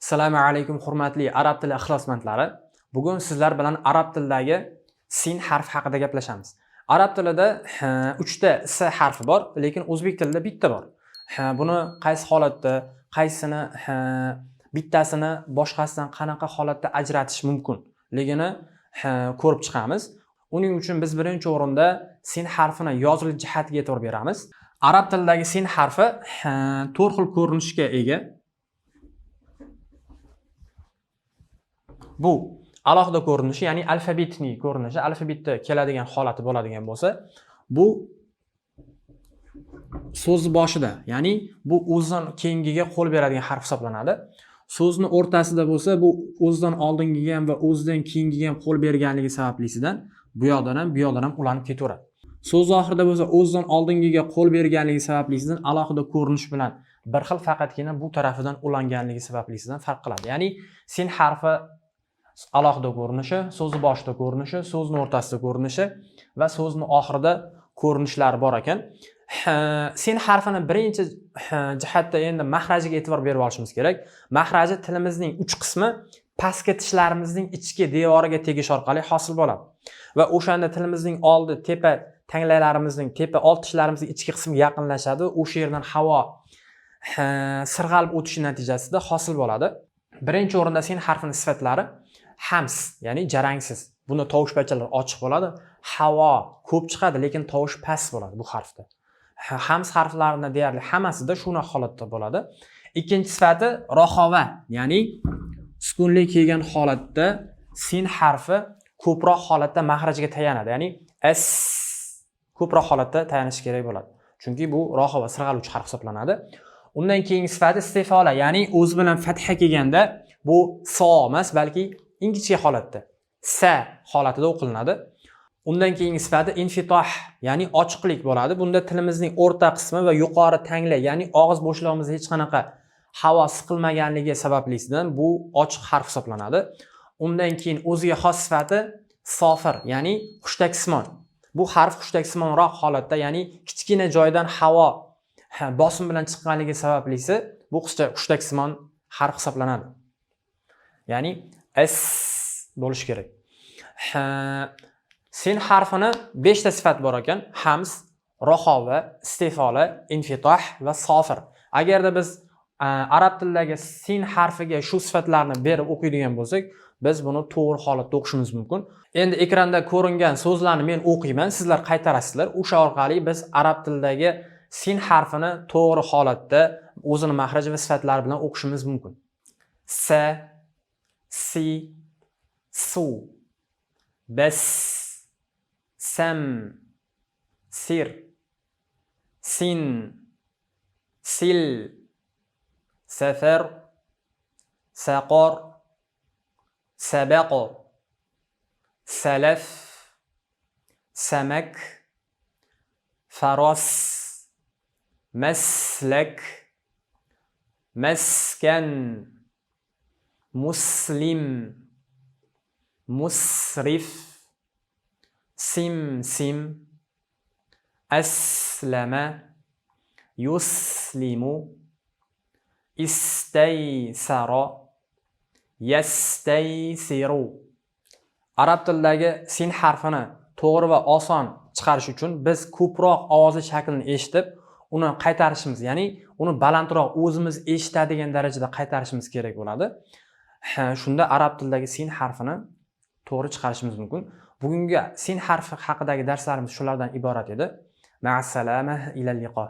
Assalomu alaykum hurmatli arab tili ixlosmandlari. Bugun sizlar bilan arab tilidagi sin harfi haqida gaplashamiz. Arab tilida 3 ta s harfi bor, lekin o'zbek tilida bitta bor. Buni qaysi holatda, qaysini bittasini boshqasidan qanaqa holatda ajratish mumkinligini ko'rib chiqamiz. Uning uchun biz birinchi o'rinda sin harfini yozilish jihatiga e'tibor beramiz. Arab tilidagi sin harfi 4 xil ko'rinishga ega. Bu alohida ko'rinishi, ya'ni alfabetning ko'rinishi, alfabetda keladigan holati bo'ladigan bo'lsa, bu so'z boshida, ya'ni bu o'zidan keyingiga qo'l beradigan harf hisoblanadi. So'zni o'rtasida bo'lsa, bu o'zidan oldingiga ham va o'zidan keyingiga ham qo'l berganligi sabablisidan bu yoqdan ham ulanib ketaveradi. So'z oxirida bo'lsa, o'zidan oldingiga qo'l berganligi sabablisidan alohida ko'rinish bilan bir xil faqatgina bu tarafidan ulanganligi sabablisidan farq qiladi. Ya'ni sin harfi alohida ko'rinishi, so'zni boshida ko'rinishi, so'zni o'rtasida ko'rinishi va so'zni oxirida ko'rinishlari bor ekan. Sin harfini birinchi jihatda endi mahrajiga e'tibor berib olishimiz kerak. Mahraji tilimizning uch qismi pastki tishlarimizning ichki devoriga tegish orqali hosil bo'ladi. Va o'shanda tilimizning oldi, tepa tanglaylarimizning, tepa old tishlarimizning ichki qismiga yaqinlashadi. O'sha yerdan havo sirg'alib o'tishi natijasida hosil bo'ladi. Birinchi o'rinda sin harfining sifatlari hams, ya'ni jarangsiz. Buni tovush pachalar ochiq bo'ladi. Havo ko'p chiqadi, lekin tovush past bo'ladi bu harfda. Hams harflarining deyarli hammasida shuna holatda bo'ladi. Ikkinchi sifati rohova, ya'ni sukunli kelgan holatda sin harfi ko'proq holatda mahrajga tayanadi. Ya'ni s ko'proq holatda tayanishi kerak bo'ladi. Chunki bu rohova sirg'aluvchi harf hisoblanadi. Undan keyingi sifati istifola, ya'ni o'z bilan fatha kelganda bu so emas, balki ingichka holatda sa holatida o'qilinadi. Undan keyingi sifati infitoh, ya'ni ochiqlik bo'ladi. Bunda tilimizning o'rta qismi va yuqori tangla, ya'ni og'iz bo'shlig'imizda hech qanaqa havo siqilmaganligi sabablisidan bu ochiq harf hisoblanadi. Undan keyin o'ziga xos sifati sofir, ya'ni xushtaksimon. Bu harf xushtaksimonroq holatda, ya'ni kichkina joydan havo bosim bilan chiqqanligi sabablisi bu xushtaksimon harf hisoblanadi. Ya'ni s bo'lish kerak. Sin harfini 5 ta sifat bor ekan: hams, rohova, istifola, infitoh va sofir. Agarda biz arab tilidagi sin harfiga shu sifatlarni berib o'qiydigan bo'lsak, biz buni to'g'ri holatda o'qishimiz mumkin. Endi ekranda ko'ringan so'zlarni men o'qiyman, sizlar qaytarasizlar. O'sha orqali biz arab tilidagi sin harfini to'g'ri holatda o'zini mahraji va sifatlari bilan o'qishimiz mumkin. Sa, si, su, bas, sam, sir, sin, sil, safar, saqor, sabaq, salaf, samak, faros, maslak, maskan, muslim, musrif, simsim, aslama, yuslimu, istaysara, yastaysiru. Arab tilidagi sin harfini to'g'ri va oson chiqarish uchun biz ko'proq ovozli shaklini eshitib, uni qaytarishimiz, ya'ni uni balandroq o'zimiz eshitadigan darajada qaytarishimiz kerak bo'ladi. Shunda arab tilidagi sin harfini to'g'ri chiqarishimiz mumkin. Bugungi sin harfi haqidagi darslarimiz shulardan iborat edi. Ma'assalama, ila liqo.